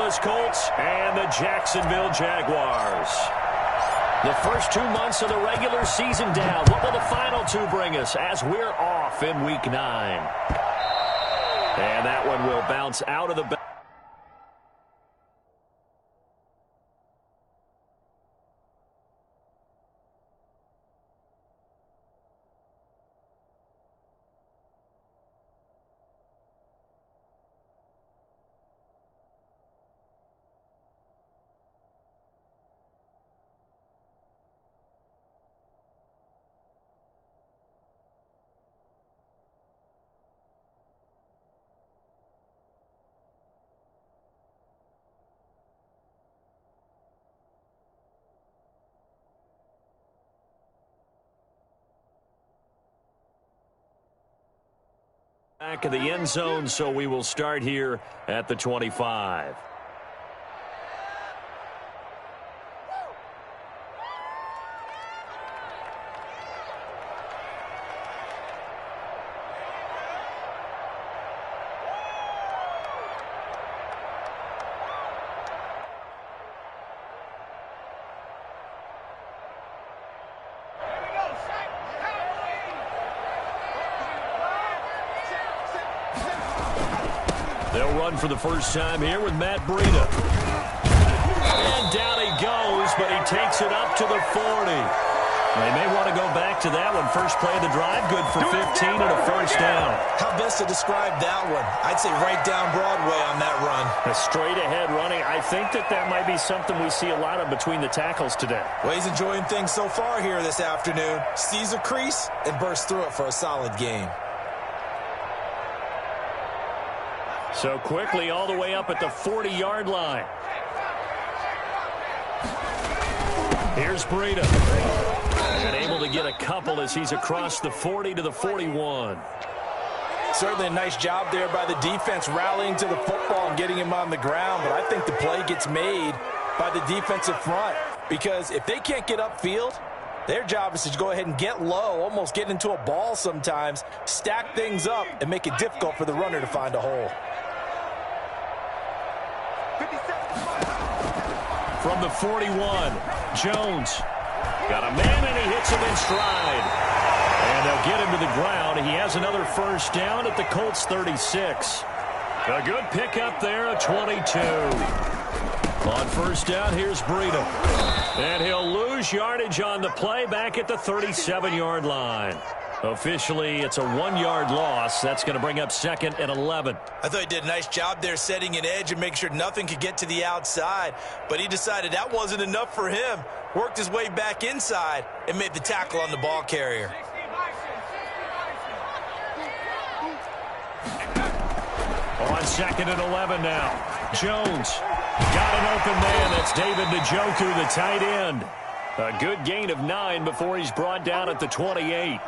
Indianapolis Colts and the Jacksonville Jaguars. The first 2 months of the regular season down. What will the final two bring us as we're off in Week 9? And that one will bounce out of the back. Back of the end zone, so we will start here at the 25. They'll run for the first time here with Matt Breida. And down he goes, but he takes it up to the 40. They may want to go back to that one. First play of the drive, good for 15 and a first down. How best to describe that one? I'd say right down Broadway on that run. A straight ahead running. I think that might be something we see a lot of between the tackles today. Well, he's enjoying things so far here this afternoon. Sees a crease and bursts through it for a solid gain. So quickly all the way up at the 40-yard line. Here's Breida. And able to get a couple as he's across the 40 to the 41. Certainly a nice job there by the defense rallying to the football and getting him on the ground. But I think the play gets made by the defensive front. Because if they can't get upfield, their job is to go ahead and get low, almost get into a ball sometimes, stack things up, and make it difficult for the runner to find a hole. From the 41, Jones got a man, and he hits him in stride. And they'll get him to the ground. He has another first down at the Colts 36. A good pickup there, a 22. On first down, here's Breida. And he'll lose yardage on the play back at the 37-yard line. Officially, it's a 1-yard loss. That's going to bring up second and 11. I thought he did a nice job there setting an edge and making sure nothing could get to the outside. But he decided that wasn't enough for him. Worked his way back inside and made the tackle on the ball carrier. On second and 11 now. Jones got an open man. That's David Njoku, the tight end. A good gain of 9 before he's brought down at the 28.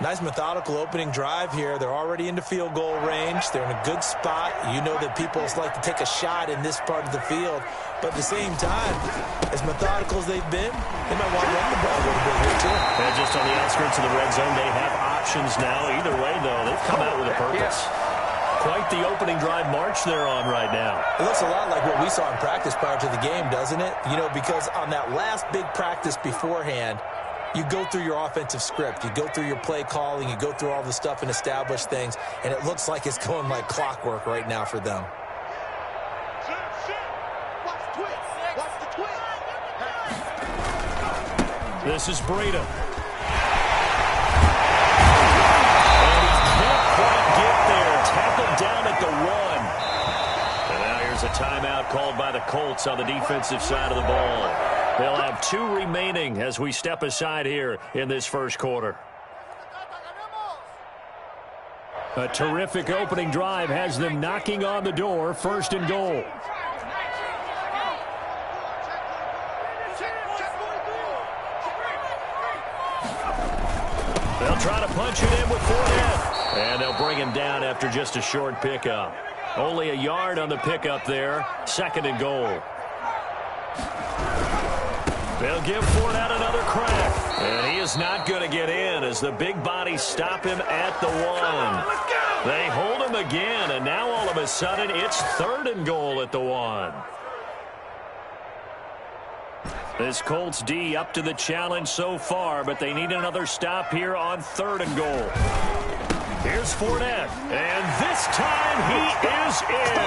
Nice methodical opening drive here. They're already into field goal range. They're in a good spot. You know that people like to take a shot in this part of the field. But at the same time, as methodical as they've been, they might want to run the ball a little bit here too. And just on the outskirts of the red zone, they have options now. Either way, though, they've come out with a purpose. Quite the opening drive march they're on right now. It looks a lot like what we saw in practice prior to the game, doesn't it? You know, because on that last big practice beforehand, you go through your offensive script. You go through your play calling. You go through all the stuff and establish things. And it looks like it's going like clockwork right now for them. This is Breida. And he can't quite get there. Tackled down at the 1. And now here's a timeout called by the Colts on the defensive side of the ball. They'll have 2 remaining as we step aside here in this first quarter. A terrific opening drive has them knocking on the door, first and goal. They'll try to punch it in with Fournette. And they'll bring him down after just a short pickup. Only a yard on the pickup there, second and goal. They'll give Fournette another crack. And he is not going to get in as the big bodies stop him at the 1. They hold him again, and now all of a sudden it's 3rd and goal at the 1. This Colts D up to the challenge so far, but they need another stop here on 3rd and goal. Here's Fournette, and this time he is in.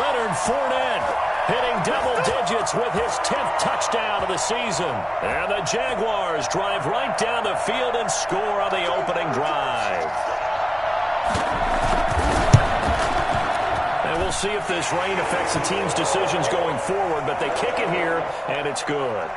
Leonard Fournette hitting double digits with his 10th touchdown of the season. And the Jaguars drive right down the field and score on the opening drive. And we'll see if this rain affects the team's decisions going forward, but they kick it here, and it's good.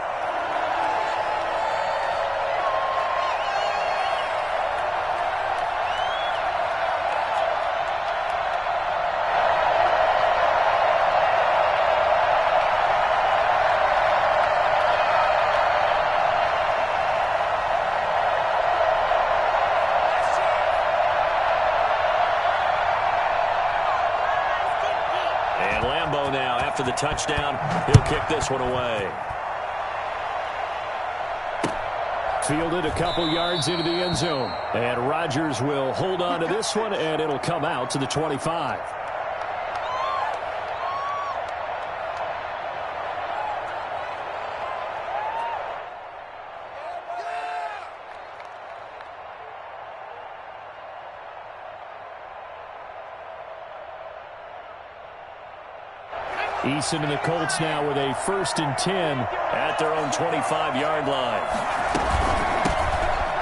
After the touchdown, he'll kick this one away. Fielded a couple yards into the end zone. And Rodgers will hold on to this one, and it'll come out to the 25. Eason and the Colts now with a 1st and 10 at their own 25-yard line.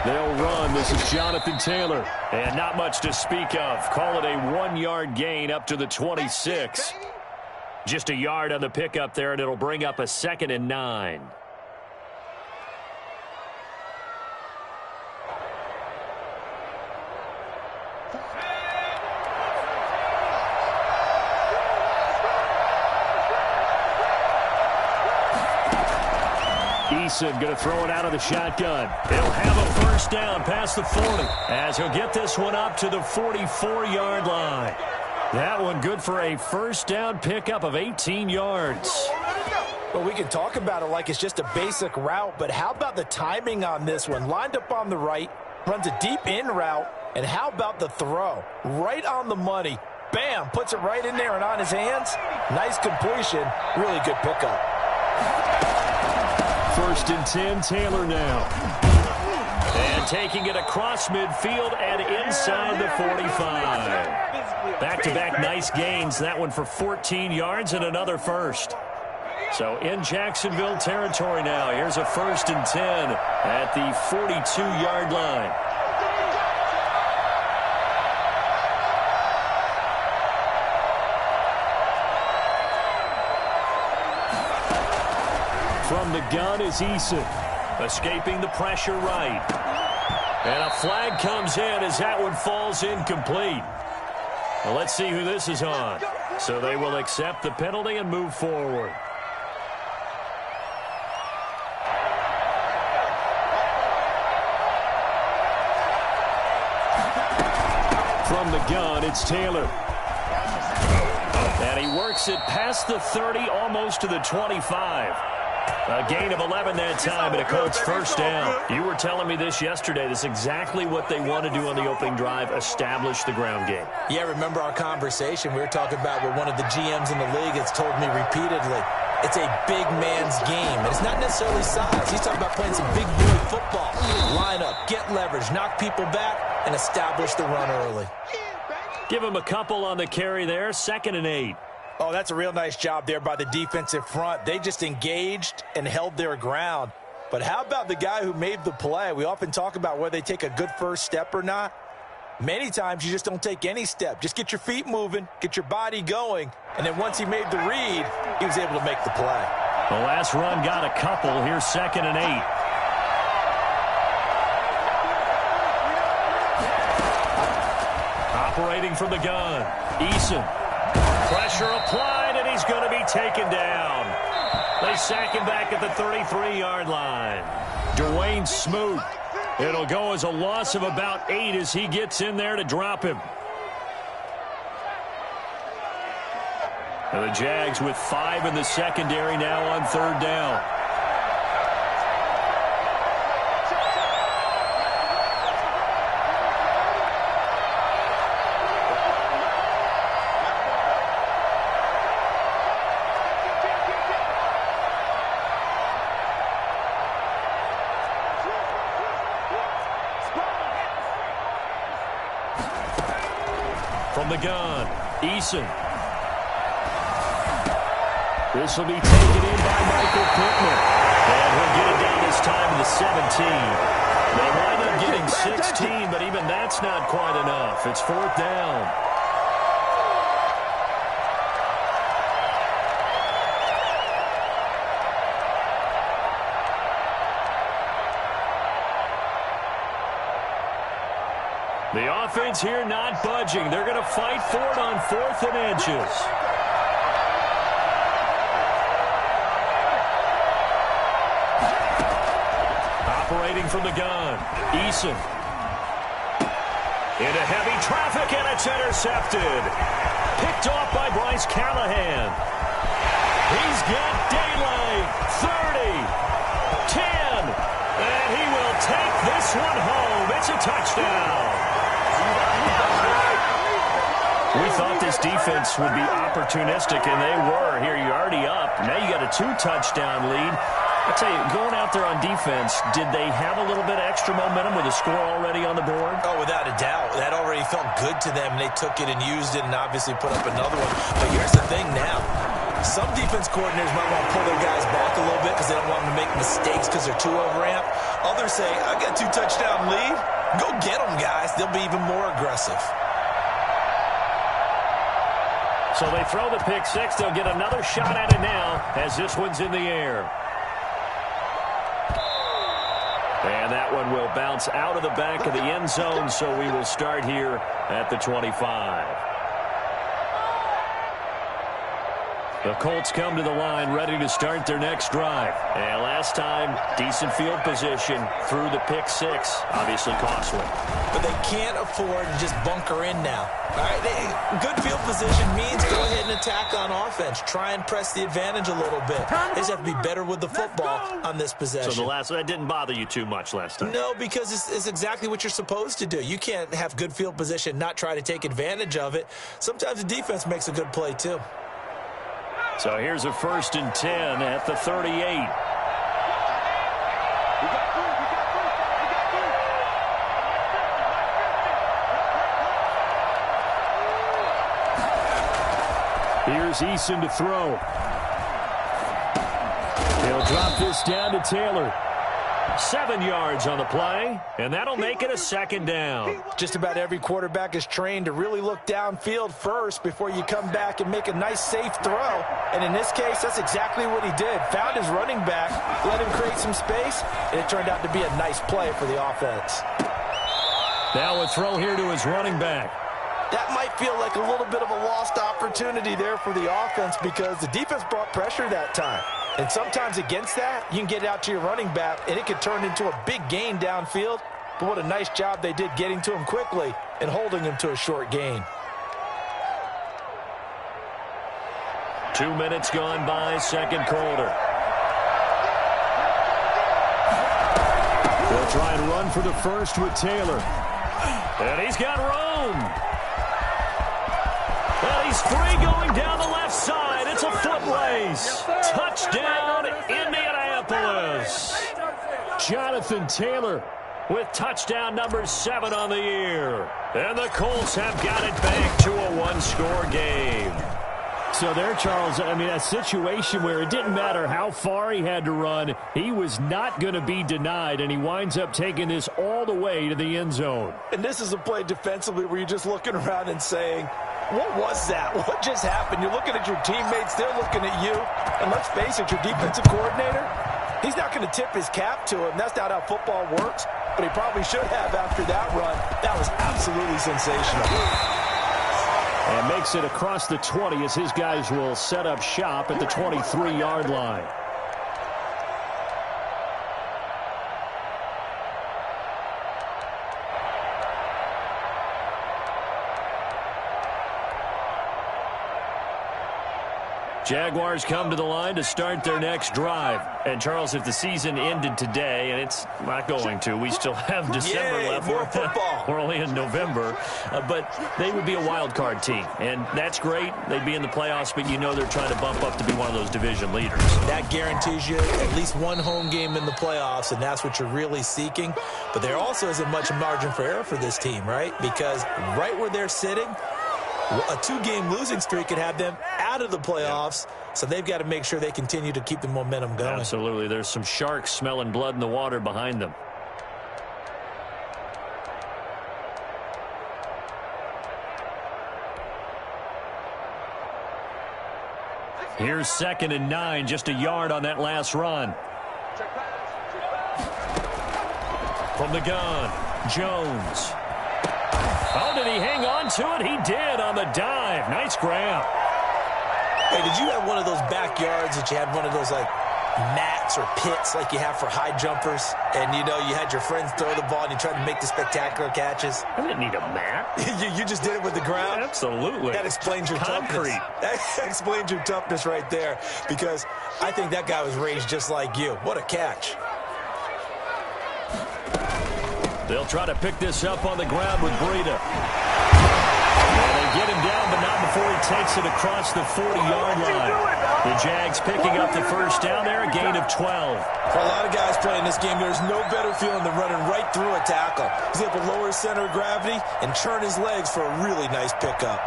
They'll run. This is Jonathan Taylor. And not much to speak of. Call it a 1-yard gain up to the 26. Just a yard on the pickup there, and it'll bring up a 2nd and 9. Eason going to throw it out of the shotgun. He'll have a 1st down past the 40 as he'll get this one up to the 44-yard line. That one good for a 1st down pickup of 18 yards. Well, we can talk about it like it's just a basic route, but how about the timing on this one? Lined up on the right, runs a deep in route, and how about the throw? Right on the money. Bam, puts it right in there and on his hands. Nice completion. Really good pickup. 1st and 10, Taylor now. And taking it across midfield and inside the 45. Back-to-back nice gains. That one for 14 yards and another 1st. So in Jacksonville territory now. Here's a 1st and 10 at the 42-yard line. From the gun is Eason. Escaping the pressure right. And a flag comes in as that one falls incomplete. Well, let's see who this is on. So they will accept the penalty and move forward. From the gun, it's Taylor. And he works it past the 30, almost to the 25. A gain of 11 that time, and a Colts 1st down. You were telling me this yesterday. This is exactly what they want to do on the opening drive, establish the ground game. Yeah, remember our conversation? We were talking about what one of the GMs in the league has told me repeatedly. It's a big man's game. And it's not necessarily size. He's talking about playing some big boy football. Line up, get leverage, knock people back, and establish the run early. Give him a couple on the carry there. 2nd and 8. Oh, that's a real nice job there by the defensive front. They just engaged and held their ground. But how about the guy who made the play? We often talk about whether they take a good first step or not. Many times you just don't take any step. Just get your feet moving, get your body going, and then once he made the read, he was able to make the play. The last run got a couple. Here's 2nd and 8. Operating from the gun, Eason. Pressure applied, and he's going to be taken down. They sack him back at the 33-yard line. Dwayne Smoot. It'll go as a loss of about 8 as he gets in there to drop him. And the Jags with 5 in the secondary now on 3rd down. From the gun, Eason. This will be taken in by Michael Pittman. And he'll get it down this time to the 17. They wind up getting 16, but even that's not quite enough. It's 4th down. The offense here not budging. They're going to fight for it on 4th and inches. Operating from the gun, Eason. Into heavy traffic, and it's intercepted. Picked off by Bryce Callahan. He's got daylight. 30, 10, and he will take this one home. It's a touchdown. We thought this defense would be opportunistic, and they were. Here, you're already up. Now you got a 2-touchdown lead. I tell you, going out there on defense, did they have a little bit of extra momentum with a score already on the board? Oh, without a doubt. That already felt good to them. They took it and used it and obviously put up another one. But here's the thing now. Some defense coordinators might want to pull their guys back a little bit because they don't want them to make mistakes because they're too overamped. Others say, I got a 2-touchdown lead. Go get them, guys. They'll be even more aggressive. So they throw the pick six. They'll get another shot at it now as this one's in the air. And that one will bounce out of the back of the end zone, so we will start here at the 25. The Colts come to the line ready to start their next drive. And last time, decent field position through the pick six. Obviously costly. But they can't afford to just bunker in now. All right, good field position means go ahead and attack on offense. Try and press the advantage a little bit. They just have to be better with the football on this possession. So that didn't bother you too much last time? No, because it's exactly what you're supposed to do. You can't have good field position, not try to take advantage of it. Sometimes the defense makes a good play too. So here's a 1st and 10 at the 38. Here's Eason to throw. He'll drop this down to Taylor. 7 yards on the play, and that'll make it a 2nd down. Just about every quarterback is trained to really look downfield first before you come back and make a nice, safe throw. And in this case, that's exactly what he did. Found his running back, let him create some space, and it turned out to be a nice play for the offense. Now a throw here to his running back. That might feel like a little bit of a lost opportunity there for the offense because the defense brought pressure that time. And sometimes against that, you can get it out to your running back, and it could turn into a big gain downfield. But what a nice job they did getting to him quickly and holding him to a short gain. 2 minutes gone by, 2nd quarter. They'll try and run for the first with Taylor. And he's got room. Well, he's free going down the left side. It's a foot race. Touchdown, Indianapolis. Jonathan Taylor with touchdown number 7 on the year. And the Colts have got it back to a 1-score game. So there, Charles, I mean, a situation where it didn't matter how far he had to run, he was not going to be denied, and he winds up taking this all the way to the end zone. And this is a play defensively where you're just looking around and saying, what was that? What just happened? You're looking at your teammates, they're looking at you. And let's face it, your defensive coordinator, he's not going to tip his cap to him. That's not how football works, but he probably should have after that run. That was absolutely sensational. And makes it across the 20 as his guys will set up shop at the 23-yard line. Jaguars come to the line to start their next drive. And, Charles, if the season ended today, and it's not going to, we still have December left. More football. We're only in November. But they would be a wild card team. And that's great. They'd be in the playoffs, but you know they're trying to bump up to be one of those division leaders. That guarantees you at least one home game in the playoffs, and that's what you're really seeking. But there also isn't much margin for error for this team, right? Because right where they're sitting, A 2-game losing streak could have them out of the playoffs, so they've got to make sure they continue to keep the momentum going. Absolutely. There's some sharks smelling blood in the water behind them. Here's 2nd and 9, just a yard on that last run. From the gun, Jones. Oh, did he hang on to it? He did on the dive. Nice grab. Hey, did you have one of those backyards that you had one of those, like, mats or pits like you have for high jumpers? And, you know, you had your friends throw the ball and you tried to make the spectacular catches? I didn't need a mat. you just did it with the ground? Absolutely. That explains your concrete. Toughness. That explains your toughness right there, because I think that guy was raised just like you. What a catch. They'll try to pick this up on the ground with Breida. And they get him down, but not before he takes it across the 40-yard line. The Jags picking up the first down there, a gain of 12. For a lot of guys playing this game, there's no better feeling than running right through a tackle. He's able to lower his center of gravity and turn his legs for a really nice pickup.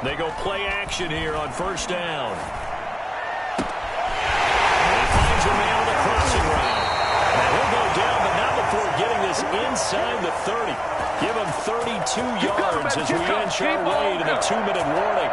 They go play action here on first down. He finds a man on the crossing route. And he'll go down, but not before getting this inside the 30. Give him 32 yards as we inch our way to the 2-minute warning.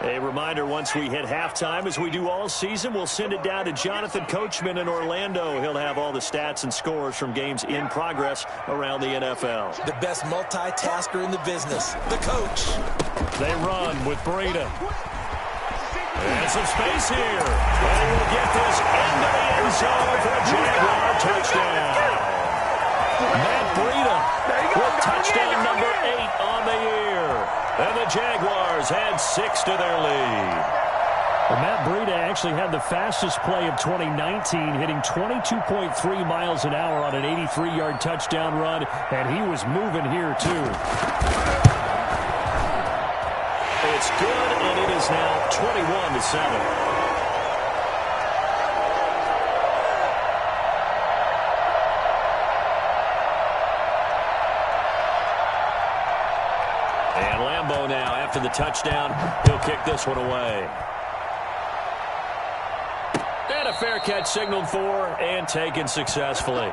A reminder, once we hit halftime, as we do all season, we'll send it down to Jonathan Coachman in Orlando. He'll have all the stats and scores from games in progress around the NFL. The best multitasker in the business, the coach. They run with Breida. And some space here. They will get this into the end zone for a Jaguar touchdown. Matt Breida with touchdown number 8 on the year. And the Jaguars had 6 to their lead. Well, Matt Breida actually had the fastest play of 2019, hitting 22.3 miles an hour on an 83-yard touchdown run, and he was moving here too. It's good, and it is now 21-7. Now, after the touchdown, he'll kick this one away. And a fair catch signaled for and taken successfully.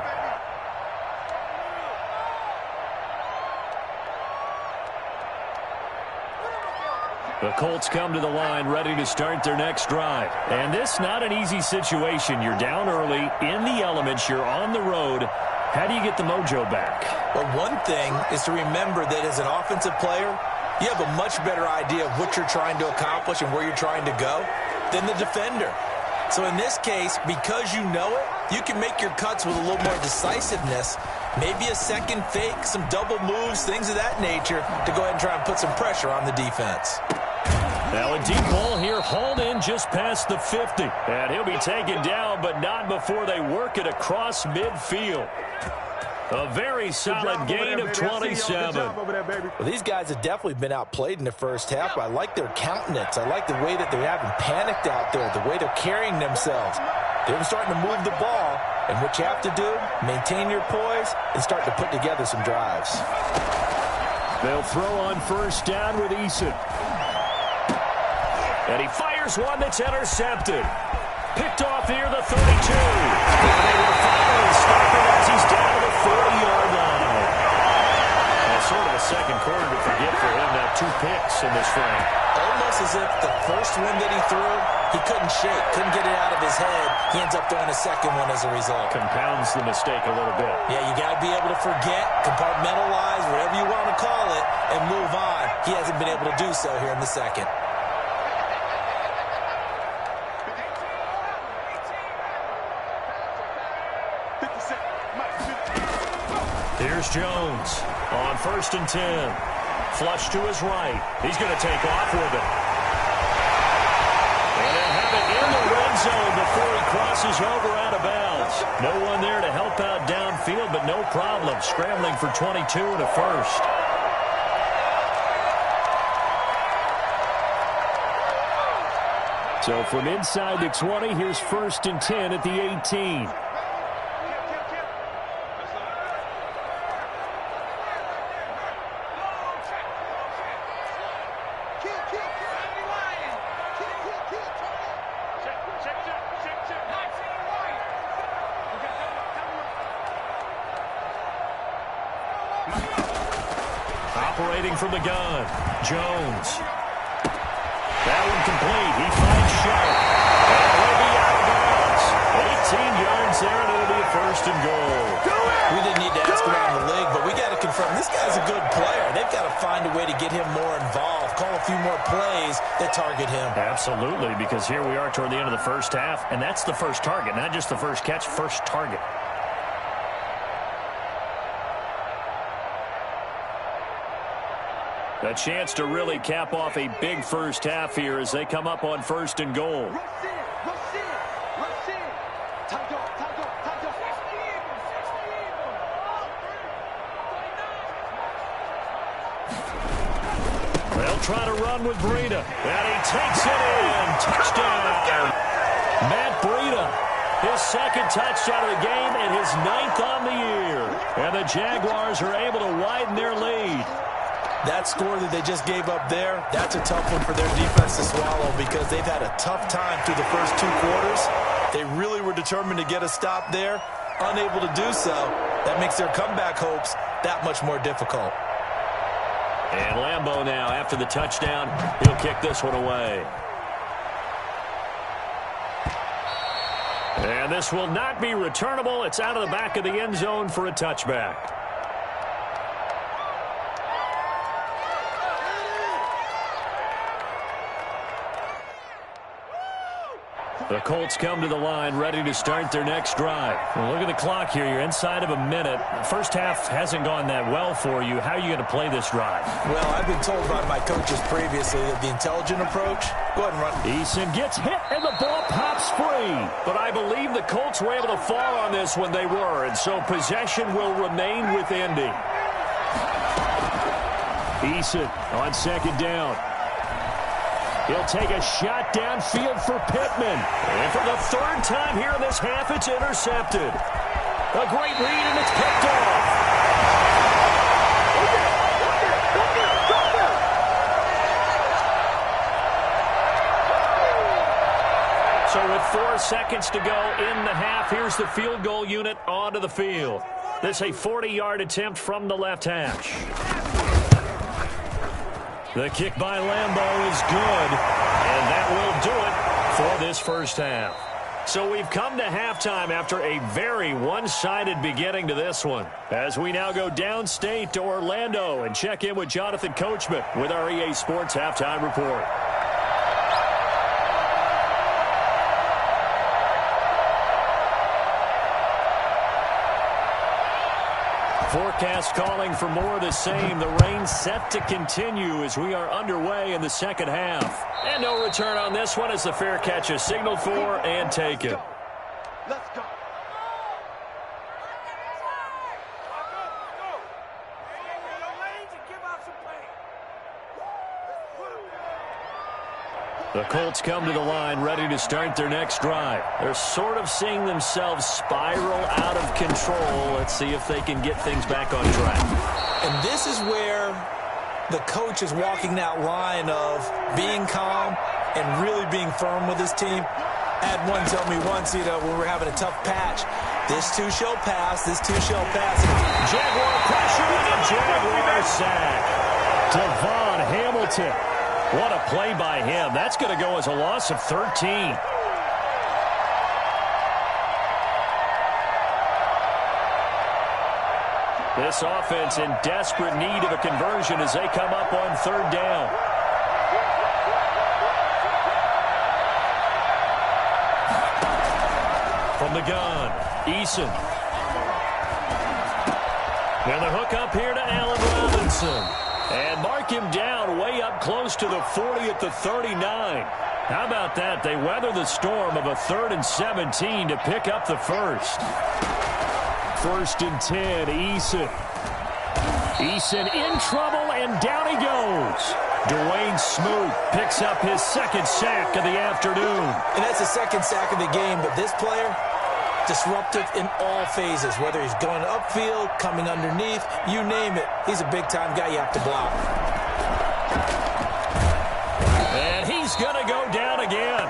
The Colts come to the line ready to start their next drive. And this not an easy situation. You're down early, in the elements, you're on the road. How do you get the mojo back? Well, one thing is to remember that as an offensive player, you have a much better idea of what you're trying to accomplish and where you're trying to go than the defender. So in this case, because you know it, you can make your cuts with a little more decisiveness, maybe a second fake, some double moves, things of that nature, to go ahead and try and put some pressure on the defense. Now a deep ball here, hauled in just past the 50. And he'll be taken down, but not before they work it across midfield. A very solid gain of 27. Well, these guys have definitely been outplayed in the first half. I like their countenance. I like the way that they haven't panicked out there, the way they're carrying themselves. They're starting to move the ball, and what you have to do, maintain your poise and start to put together some drives. They'll throw on first down with Eason. And he fires one that's intercepted. Picked off here, the 32. And they will finally stop him as he's down to the 40-yard line. And sort of a second quarter to forget for him. Now 2 picks in this frame. Almost as if the first one that he threw, he couldn't shake, couldn't get it out of his head. He ends up throwing a second one as a result. Compounds the mistake a little bit. Yeah, you got to be able to forget, compartmentalize, whatever you want to call it, and move on. He hasn't been able to do so here in the second. Here's Jones on 1st and 10. Flush to his right. He's going to take off with it. And he'll have it in the red zone before he crosses over out of bounds. No one there to help out downfield, but no problem. Scrambling for 22 and a first. So from inside the 20, here's 1st and 10 at the 18. Operating from the gun, Jones. That one complete. He finds Sharp. And he'll be out of bounds. 18 yards there, and it'll be a 1st and goal. We didn't need to ask around the league, but we got to confirm this guy's a good player. They've got to find a way to get him more involved, call a few more plays that target him. Absolutely, because here we are toward the end of the first half, and that's the first target, not just the first catch, first target. A chance to really cap off a big first half here as they come up on 1st and goal. They'll try to run with Breida, and he takes it in. Touchdown. Matt Breida, his 2nd touchdown of the game and his 9th on the year. And the Jaguars are able to widen their lead. That score that they just gave up there, that's a tough one for their defense to swallow because they've had a tough time through the first 2 quarters. They really were determined to get a stop there, unable to do so. That makes their comeback hopes that much more difficult. And Lambeau now, after the touchdown, he'll kick this one away. And this will not be returnable. It's out of the back of the end zone for a touchback. The Colts come to the line, ready to start their next drive. Well, look at the clock here. You're inside of a minute. The first half hasn't gone that well for you. How are you going to play this drive? Well, I've been told by my coaches previously that the intelligent approach, go ahead and run. Eason gets hit, and the ball pops free. But I believe the Colts were able to fall on this when they were, and so possession will remain with Indy. Eason on 2nd down. He'll take a shot downfield for Pittman. And for the 3rd time here in this half, it's intercepted. A great read, and it's picked off. So with 4 seconds to go in the half, here's the field goal unit onto the field. This a 40-yard attempt from the left hash. The kick by Lambeau is good, and that will do it for this first half. So we've come to halftime after a very one-sided beginning to this one. As we now go downstate to Orlando and check in with Jonathan Coachman with our EA Sports Halftime Report. Forecast calling for more of the same. The rain set to continue as we are underway in the second half. And no return on this one as the fair catch is signaled for and taken. Let's go. The Colts come to the line ready to start their next drive. They're sort of seeing themselves spiral out of control. Let's see if they can get things back on track. And this is where the coach is walking that line of being calm and really being firm with his team. I had one tell me once, when we were having a tough patch, this too shall pass, this too shall pass. Jaguar pressure and a Jaguar sack. Devon Hamilton. What a play by him. That's going to go as a loss of 13. This offense in desperate need of a conversion as they come up on 3rd down. From the gun, Eason. And the hook up here to Allen Robinson. And mark him down way up close to the 40 at the 39. How about that? They weather the storm of a 3rd and 17 to pick up the first. 1st and 10, Eason. Eason in trouble, and down he goes. Dwayne Smoot picks up his 2nd sack of the afternoon. And that's the 2nd sack of the game, but this player, disruptive in all phases, whether he's going upfield, coming underneath, you name it. He's a big-time guy you have to block. And he's going to go down again.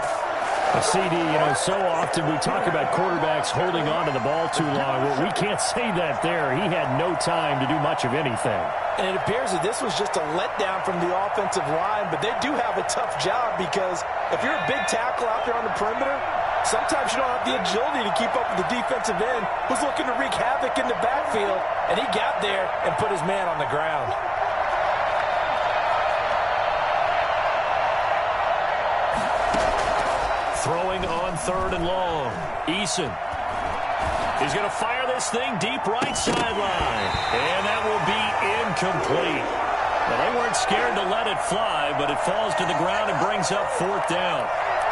CD, so often we talk about quarterbacks holding on to the ball too long. Well, we can't say that there. He had no time to do much of anything. And it appears that this was just a letdown from the offensive line, but they do have a tough job because if you're a big tackle out there on the perimeter, sometimes you don't have the agility to keep up with the defensive end who's looking to wreak havoc in the backfield, and he got there and put his man on the ground. Throwing on 3rd and long. Eason. He's going to fire this thing deep right sideline. And that will be incomplete. Well, they weren't scared to let it fly, but it falls to the ground and brings up 4th down.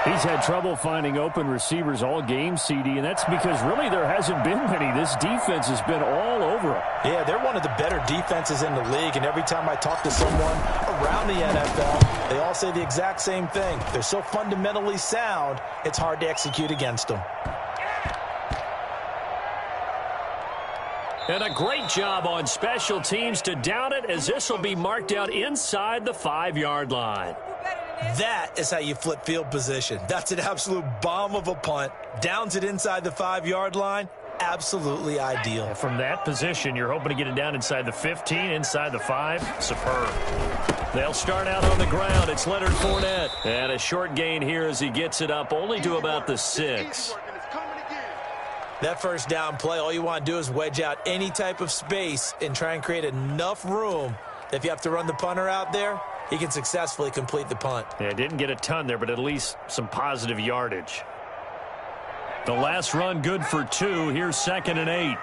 He's had trouble finding open receivers all game, CD, and that's because really there hasn't been many. This defense has been all over him. Yeah, they're one of the better defenses in the league, and every time I talk to someone around the NFL, they all say the exact same thing. They're so fundamentally sound, it's hard to execute against them. And a great job on special teams to down it, as this will be marked out inside the 5-yard line. That is how you flip field position. That's an absolute bomb of a punt. Downs it inside the 5-yard line. Absolutely ideal. And from that position, you're hoping to get it down inside the 15, inside the 5. Superb. They'll start out on the ground. It's Leonard Fournette. And a short gain here as he gets it up only to about the 6. That 1st down play, all you want to do is wedge out any type of space and try and create enough room that if you have to run the punter out there, he can successfully complete the punt. Yeah, didn't get a ton there, but at least some positive yardage. The last run good for 2. Here's 2nd and 8.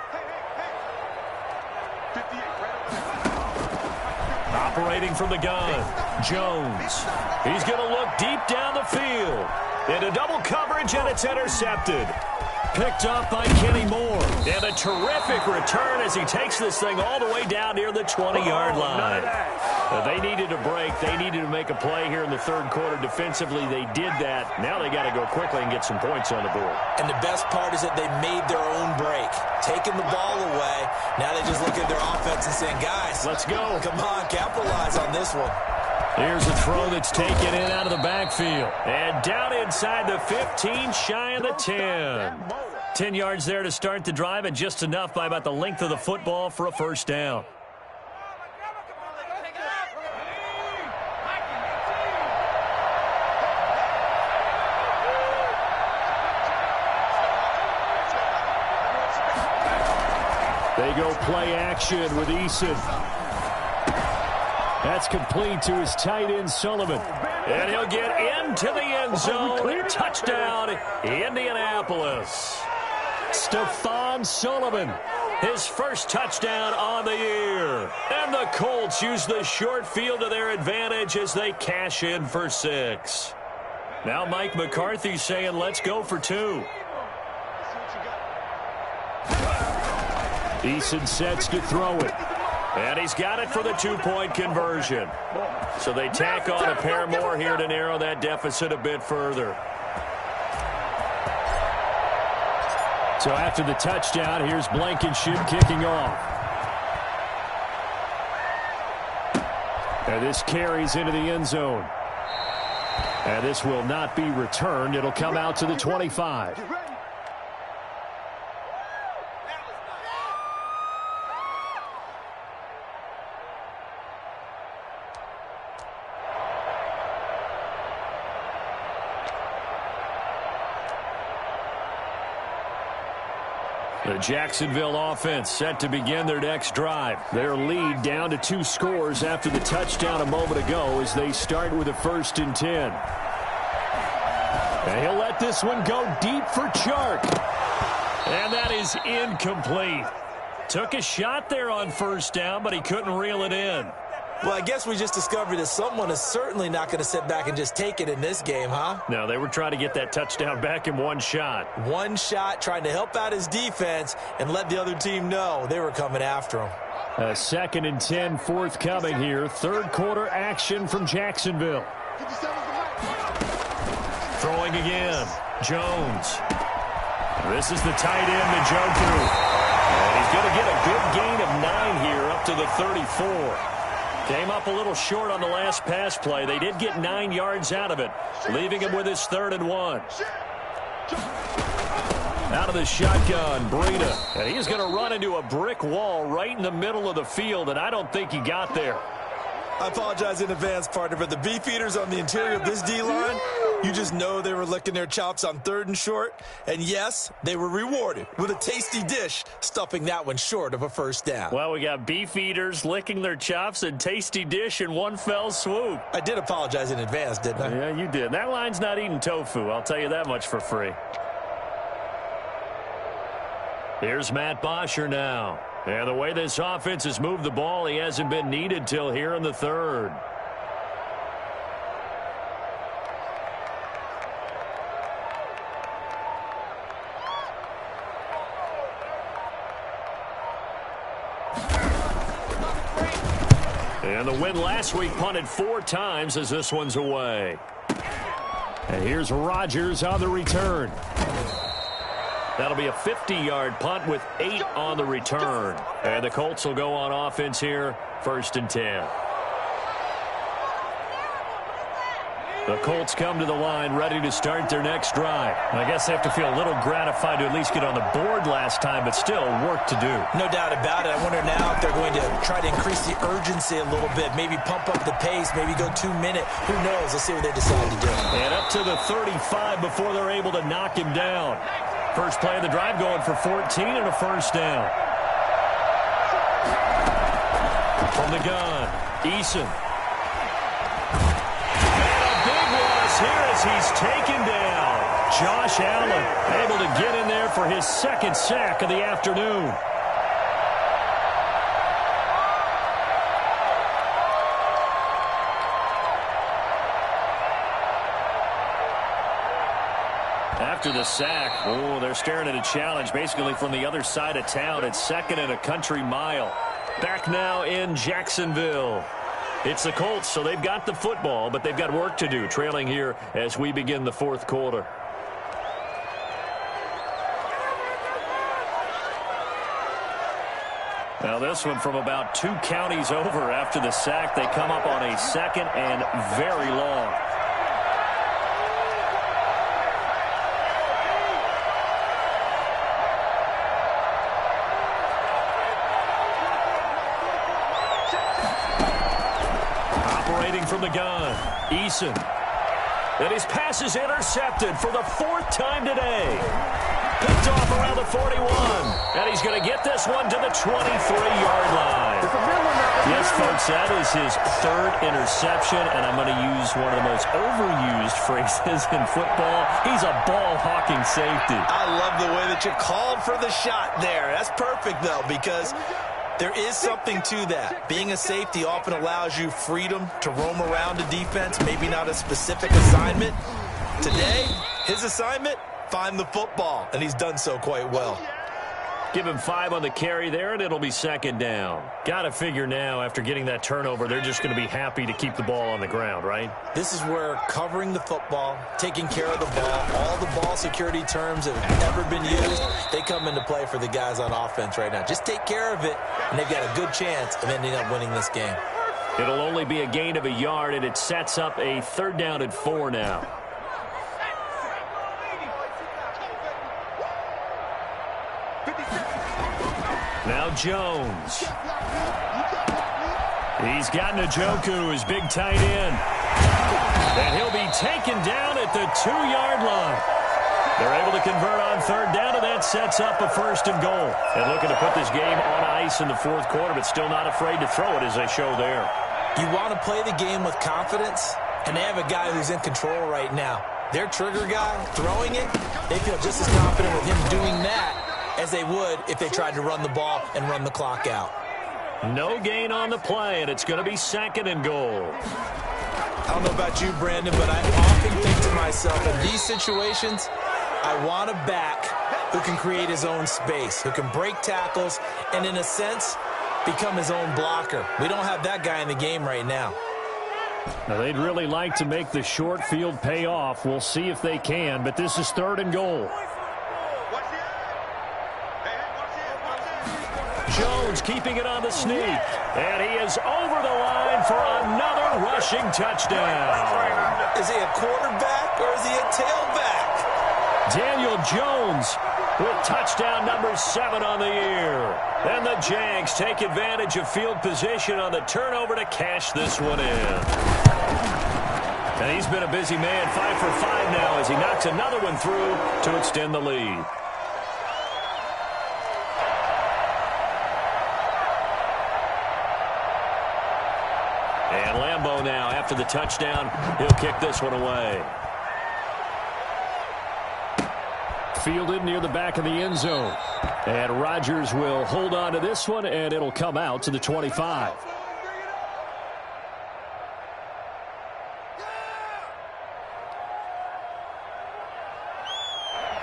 Operating from the gun, Jones. He's going to look deep down the field. Into double coverage, and it's intercepted. Picked up by Kenny Moore. And a terrific return as he takes this thing all the way down near the 20-yard line. They needed a break. They needed to make a play here in the 3rd quarter. Defensively, they did that. Now they got to go quickly and get some points on the board. And the best part is that they made their own break. Taking the ball away. Now they just look at their offense and saying, guys, let's go. Come on, capitalize on this one. Here's a throw that's taken in out of the backfield. And down inside the 15, shy of the 10. 10 yards there to start the drive, and just enough by about the length of the football for a 1st down. They go play action with Eason. That's complete to his tight end, Sullivan. And he'll get into the end zone. Touchdown, Indianapolis. Stephon Sullivan, his 1st touchdown on the year. And the Colts use the short field to their advantage as they cash in for 6. Now Mike McCarthy saying, let's go for 2. Eason sets to throw it. And he's got it for the 2-point conversion. So they tack on a pair more here to narrow that deficit a bit further. So after the touchdown, here's Blankenship kicking off. And this carries into the end zone. And this will not be returned. It'll come out to the 25. The Jacksonville offense set to begin their next drive. Their lead down to 2 scores after the touchdown a moment ago as they start with a 1st and 10. And he'll let this one go deep for Chark. And that is incomplete. Took a shot there on first down, but he couldn't reel it in. Well, I guess we just discovered that someone is certainly not going to sit back and just take it in this game, huh? No, they were trying to get that touchdown back in one shot. One shot, trying to help out his defense and let the other team know they were coming after him. A 2nd and 10 forthcoming here. Third quarter action from Jacksonville. Throwing again. Jones. This is the tight end, Njoku. And he's going to get a good gain of 9 here up to the 34. Came up a little short on the last pass play. They did get 9 yards out of it, leaving him with his 3rd and 1. Out of the shotgun, Breida. And he's going to run into a brick wall right in the middle of the field, and I don't think he got there. I apologize in advance, partner, but the beefeaters on the interior of this D-line, you just know they were licking their chops on 3rd and short. And, yes, they were rewarded with a tasty dish, stuffing that one short of a first down. Well, we got beefeaters licking their chops and tasty dish in one fell swoop. I did apologize in advance, didn't I? Yeah, you did. That line's not eating tofu. I'll tell you that much for free. Here's Matt Bosher now. And the way this offense has moved the ball, he hasn't been needed till here in the 3rd. And the win last week punted 4 times as this one's away. And here's Rodgers on the return. That'll be a 50-yard punt with 8 on the return. And the Colts will go on offense here, 1st and 10. The Colts come to the line ready to start their next drive. I guess they have to feel a little gratified to at least get on the board last time, but still work to do. No doubt about it. I wonder now if they're going to try to increase the urgency a little bit, maybe pump up the pace, maybe go 2-minute. Who knows? Let's see what they decide to do. And up to the 35 before they're able to knock him down. First play of the drive going for 14 and a first down. From the gun, Eason. Here as he's taken down. Josh Allen able to get in there for his 2nd sack of the afternoon. After the sack, they're staring at a challenge basically from the other side of town. It's 2nd and a country mile. Back now in Jacksonville. It's the Colts, so they've got the football, but they've got work to do, trailing here as we begin the 4th quarter. Now this one from about 2 counties over after the sack. They come up on a 2nd and very long. From the gun, Eason. And his pass is intercepted for the 4th time today. Picked off around the 41. And he's going to get this one to the 23-yard line. Yes, folks, that is his 3rd interception, and I'm going to use one of the most overused phrases in football. He's a ball-hawking safety. I love the way that you called for the shot there. That's perfect, though, because there is something to that. Being a safety often allows you freedom to roam around a defense, maybe not a specific assignment. Today, his assignment, find the football, and he's done so quite well. Give him 5 on the carry there, and it'll be 2nd down. Got to figure now, after getting that turnover, they're just going to be happy to keep the ball on the ground, right? This is where covering the football, taking care of the ball, all the ball security terms that have ever been used, they come into play for the guys on offense right now. Just take care of it, and they've got a good chance of ending up winning this game. It'll only be a gain of a yard, and it sets up a 3rd down and 4 now. Now Jones. He's got Njoku, his big tight end. And he'll be taken down at the 2-yard line. They're able to convert on 3rd down, and that sets up a 1st and goal. And looking to put this game on ice in the 4th quarter, but still not afraid to throw it as they show there. You want to play the game with confidence, and they have a guy who's in control right now. Their trigger guy throwing it, they feel just as confident with him doing that as they would if they tried to run the ball and run the clock out. No gain on the play, and it's going to be 2nd and goal. I don't know about you, Brandon, but I often think to myself, in these situations, I want a back who can create his own space, who can break tackles, and in a sense, become his own blocker. We don't have that guy in the game right now. Now, they'd really like to make the short field pay off. We'll see if they can, but this is 3rd and goal. Jones keeping it on the sneak, and he is over the line for another rushing touchdown. Is he a quarterback or is he a tailback? Daniel Jones with touchdown number 7 on the year. And the Jags take advantage of field position on the turnover to cash this one in. And he's been a busy man, 5 for 5 now as he knocks another one through to extend the lead. And Lambeau now, after the touchdown, he'll kick this one away. Fielded near the back of the end zone. And Rodgers will hold on to this one, and it'll come out to the 25.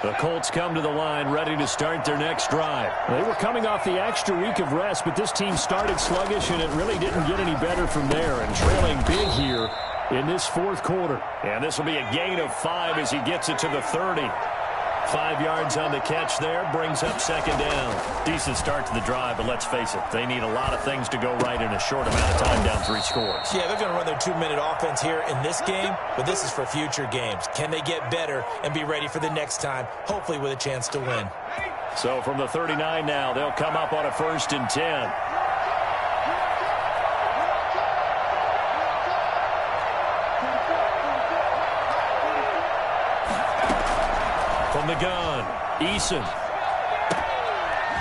The Colts come to the line ready to start their next drive. They were coming off the extra week of rest, but this team started sluggish, and it really didn't get any better from there. And trailing big here in this 4th quarter. And this will be a gain of 5 as he gets it to the 30. 5 yards on the catch there, brings up 2nd down. Decent start to the drive, but let's face it, they need a lot of things to go right in a short amount of time, down 3 scores. Yeah, they're going to run their 2-minute offense here in this game, but this is for future games. Can they get better and be ready for the next time, hopefully with a chance to win? So from the 39 now, they'll come up on a 1st and 10. From the gun, Eason.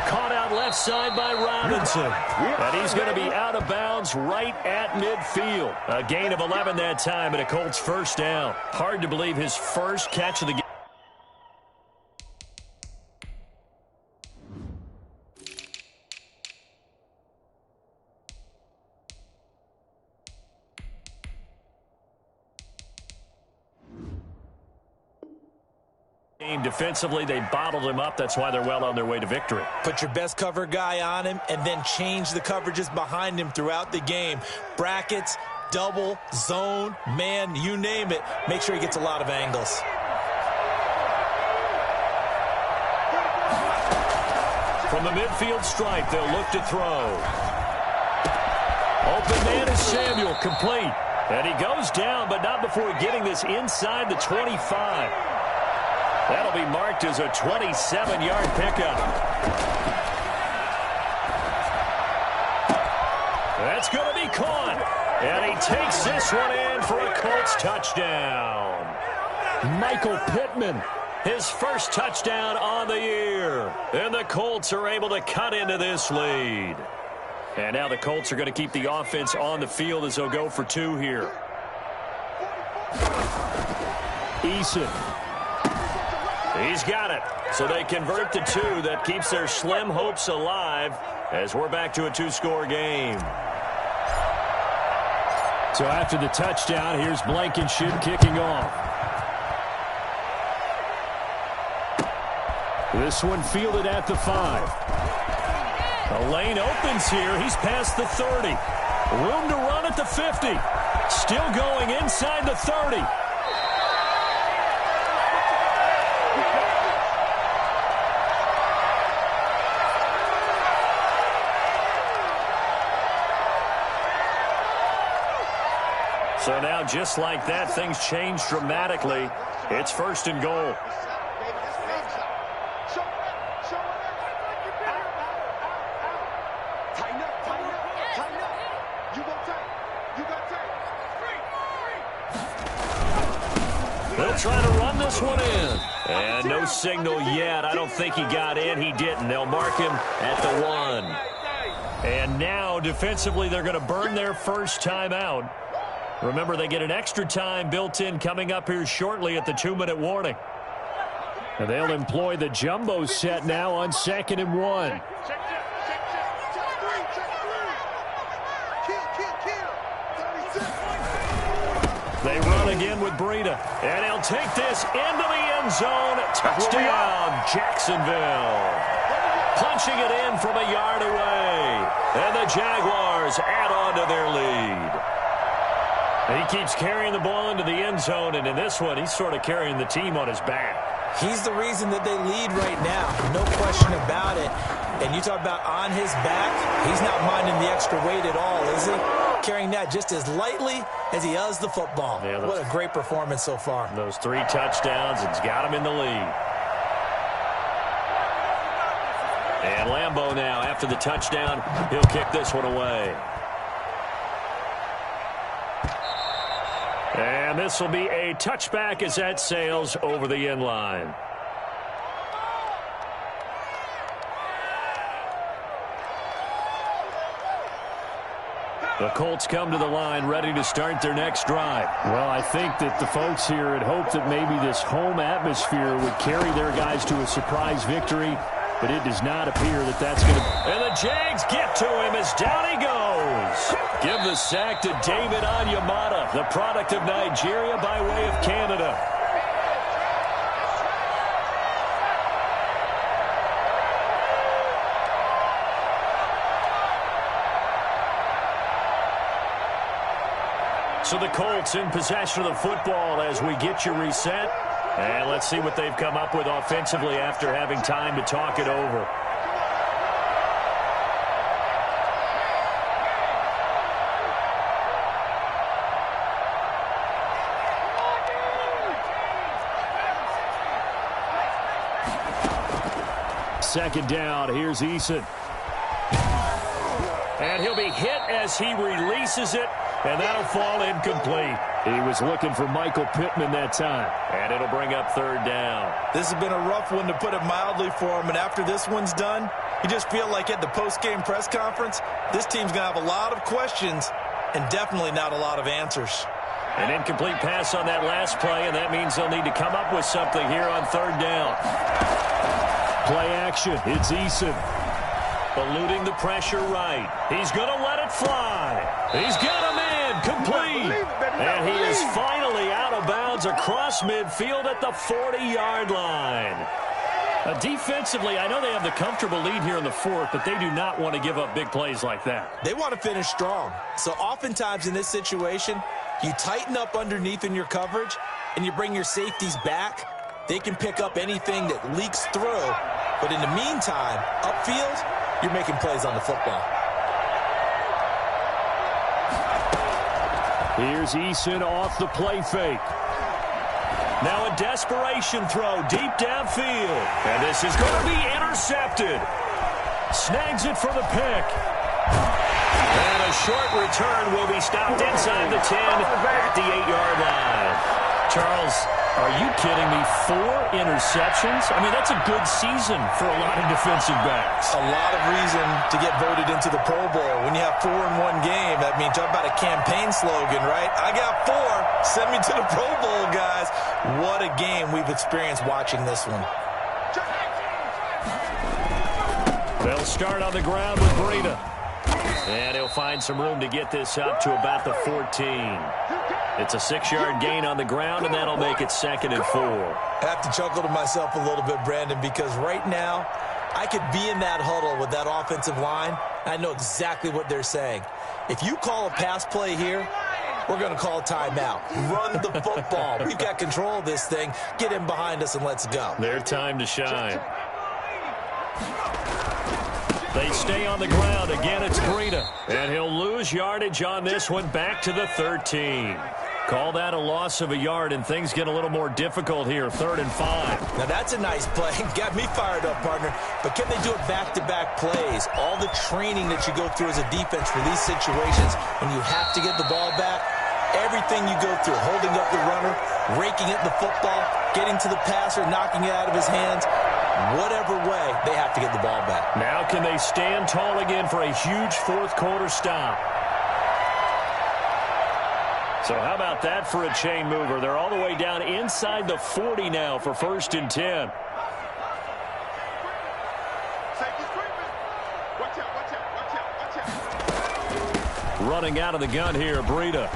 Caught out left side by Robinson. And he's going to be out of bounds right at midfield. A gain of 11 that time and a Colts 1st down. Hard to believe his first catch of the game. Defensively, they bottled him up. That's why they're well on their way to victory. Put your best cover guy on him and then change the coverages behind him throughout the game. Brackets, double, zone, man, you name it. Make sure he gets a lot of angles. From the midfield stripe, they'll look to throw. Open man is Samuel, complete. And he goes down, but not before getting this inside the 25. That'll be marked as a 27-yard pickup. That's going to be caught. And he takes this one in for a Colts touchdown. Michael Pittman, his first touchdown on the year. And the Colts are able to cut into this lead. And now the Colts are going to keep the offense on the field as they'll go for 2 here. Eason. He's got it. So they convert to 2. That keeps their slim hopes alive as we're back to a 2-score game. So after the touchdown, here's Blankenship kicking off. This one fielded at the 5. The lane opens here. He's past the 30. Room to run at the 50. Still going inside the 30. So now, just like that, things change dramatically. It's 1st and goal. They'll try to run this one in. And no signal yet. I don't think he got in. He didn't. They'll mark him at the 1. And now, defensively, they're going to burn their first timeout. Remember, they get an extra time built in coming up here shortly at the 2-minute warning. And they'll employ the jumbo set now on 2nd and 1. They run again with Breida. And he'll take this into the end zone. Touchdown, Jacksonville. Punching it in from a yard away. And the Jaguars add on to their lead. And he keeps carrying the ball into the end zone. And in this one, he's sort of carrying the team on his back. He's the reason that they lead right now. No question about it. And you talk about on his back, he's not minding the extra weight at all, is he? Carrying that just as lightly as he does the football. Yeah, what a great performance so far. Those 3 touchdowns, it's got him in the lead. And Lambeau now, after the touchdown, he'll kick this one away. And this will be a touchback as that sails over the end line. The Colts come to the line ready to start their next drive. Well, I think that the folks here had hoped that maybe this home atmosphere would carry their guys to a surprise victory, but it does not appear that that's going to... And the Jags get to him as down he goes. Give the sack to David Onyemata, the product of Nigeria by way of Canada. So the Colts in possession of the football as we get you reset. And let's see what they've come up with offensively after having time to talk it over. Second down, here's Eason. And he'll be hit as he releases it. And that'll fall incomplete. He was looking for Michael Pittman that time. And it'll bring up 3rd down. This has been a rough one, to put it mildly, for him. And after this one's done, you just feel like at the post-game press conference, this team's going to have a lot of questions and definitely not a lot of answers. An incomplete pass on that last play, and that means they'll need to come up with something here on 3rd down. Play action. It's Eason. Eluding the pressure right. He's going to let it fly. He's got him in. Complete. And he is finally out of bounds across midfield at the 40-yard line. Defensively, I know they have the comfortable lead here in the 4th, but they do not want to give up big plays like that. They want to finish strong. So oftentimes in this situation, you tighten up underneath in your coverage, and you bring your safeties back. They can pick up anything that leaks through. But in the meantime, upfield, you're making plays on the football. Here's Eason off the play fake. Now a desperation throw deep downfield. And this is going to be intercepted. Snags it for the pick. And a short return will be stopped inside the 10 at the 8-yard line. Charles, are you kidding me? 4 interceptions? I mean, that's a good season for a lot of defensive backs. A lot of reason to get voted into the Pro Bowl. When you have 4 in one game, that means talk about a campaign slogan, right? I got 4. Send me to the Pro Bowl, guys. What a game we've experienced watching this one. They'll start on the ground with Breida. And he'll find some room to get this up to about the 14. It's a 6-yard gain on the ground, and that'll make it 2nd and 4. I have to chuckle to myself a little bit, Brandon, because right now I could be in that huddle with that offensive line. I know exactly what they're saying. If you call a pass play here, we're going to call a timeout. Run the football. We've got control of this thing. Get in behind us and let's go. Their time to shine. They stay on the ground. Again, it's Breida. And he'll lose yardage on this one back to the 13. Call that a loss of a yard, and things get a little more difficult here. 3rd and 5. Now, that's a nice play. Got me fired up, partner. But can they do it back-to-back plays? All the training that you go through as a defense for these situations, when you have to get the ball back, everything you go through, holding up the runner, raking at the football, getting to the passer, knocking it out of his hands, whatever way, they have to get the ball back. Now can they stand tall again for a huge 4th quarter stop? So how about that for a chain mover? They're all the way down inside the 40 now for 1st and 10. Running out of the gun here, Breida.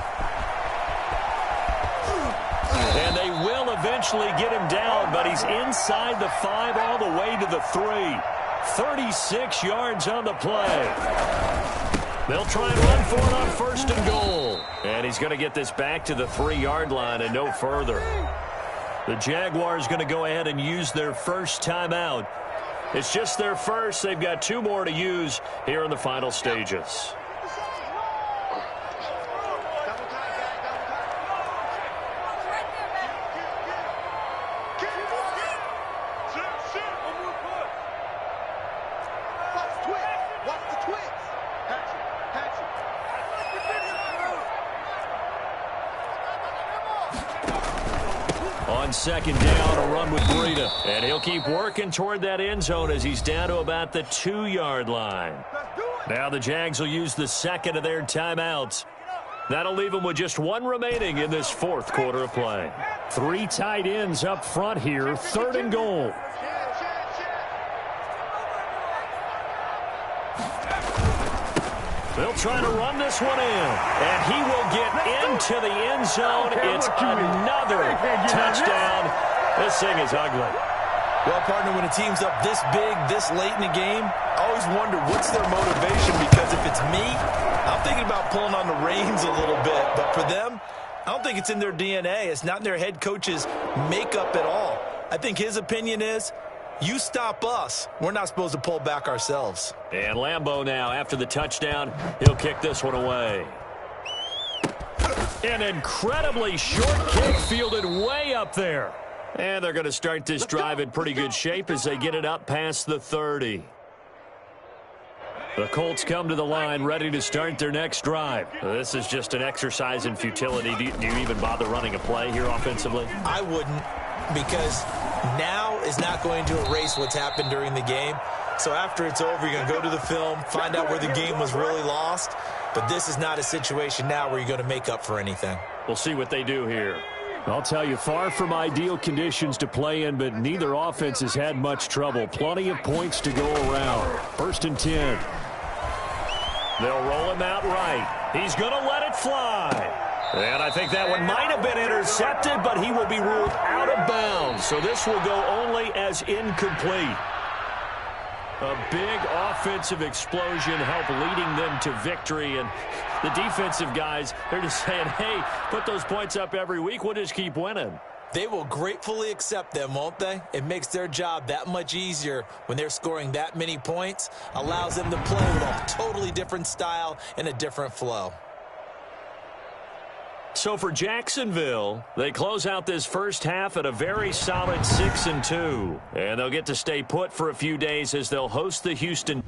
And they will eventually get him down, but he's inside the 5 all the way to the 3. 36 yards on the play. They'll try and run for it on 1st and goal. And he's going to get this back to the 3-yard line and no further. The Jaguars going to go ahead and use their first timeout. It's just their first. They've got 2 more to use here in the final stages. On 2nd down, a run with Breida. And he'll keep working toward that end zone as he's down to about the 2-yard line. Now the Jags will use the 2nd of their timeouts. That'll leave them with just 1 remaining in this 4th quarter of play. 3 tight ends up front here, 3rd and goal. They'll try to run this one in, and he will get into the end zone. It's another touchdown. This thing is ugly. Well, partner, when a team's up this big, this late in the game, I always wonder what's their motivation, because if it's me, I'm thinking about pulling on the reins a little bit. But for them, I don't think it's in their DNA. It's not in their head coach's makeup at all. I think his opinion is, you stop us, we're not supposed to pull back ourselves. And Lambeau now, after the touchdown, he'll kick this one away. An incredibly short kick fielded way up there. And they're going to start this drive in pretty good shape as they get it up past the 30. The Colts come to the line ready to start their next drive. This is just an exercise in futility. Do you even bother running a play here offensively? I wouldn't, because now is not going to erase what's happened during the game. So after it's over, you're going to go to the film, find out where the game was really lost. But this is not a situation now where you're going to make up for anything. We'll see what they do here. I'll tell you, far from ideal conditions to play in, but neither offense has had much trouble. Plenty of points to go around. 1st and 10. They'll roll him out right. He's going to let it fly. And I think that one might have been intercepted, but he will be ruled out of bounds. So this will go only as incomplete. A big offensive explosion helped leading them to victory. And the defensive guys, they're just saying, hey, put those points up every week. We'll just keep winning. They will gratefully accept them, won't they? It makes their job that much easier when they're scoring that many points. Allows them to play with a totally different style and a different flow. So for Jacksonville, they close out this first half at a very solid 6-2. And they'll get to stay put for a few days as they'll host the Houston